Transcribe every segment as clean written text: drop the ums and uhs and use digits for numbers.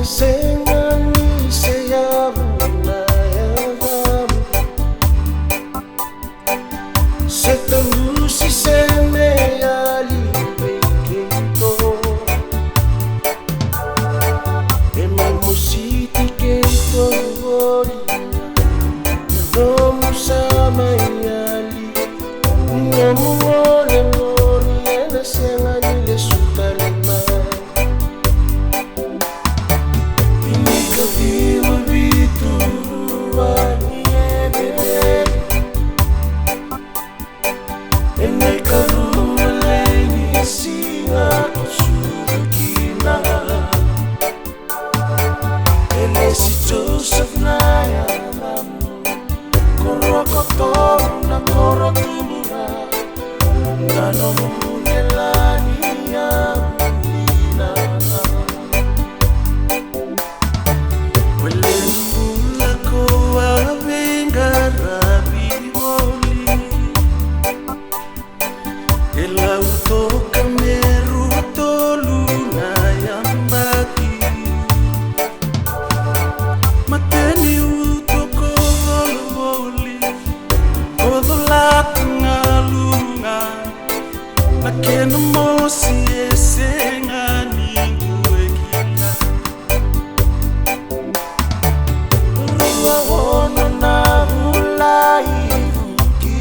Sengani sayabuna yagam Setalusi seme yali peketo Ema musiti keto wori Nadomu sama yali Nyamu wole mori Ena sengani le sutalema Joseph Naya Korokotor na korotumura Nano mungelani ang nina Welembula ko avengarabi woli Elauto kameru tolu na yambaki Mateni utoko volvoli Odolat ngalunga Nakena mosi esenga ninguekina Rua wono na hulai uki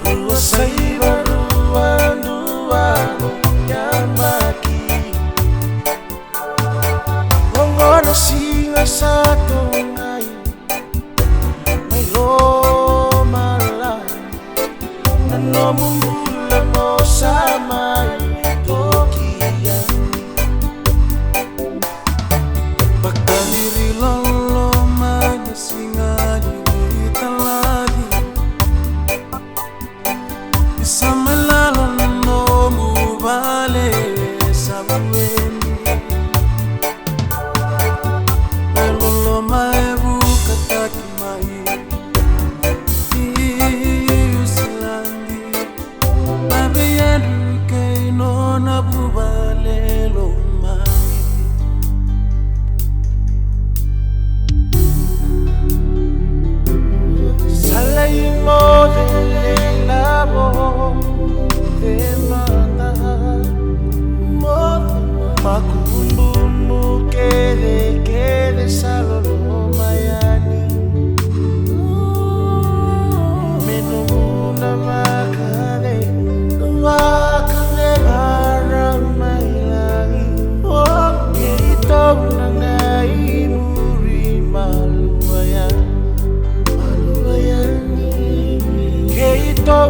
Rua saiba rua nua yamaki Singa satu ngai mai lo malai nano mumbula no sama tokia bakadiri lolo mana singa di talagi bisa melalo no mubale sabueni Makumbumu kede salolo mayani Menumuna makale haramai lagi Oke ito nangai muri maluayan Ke ito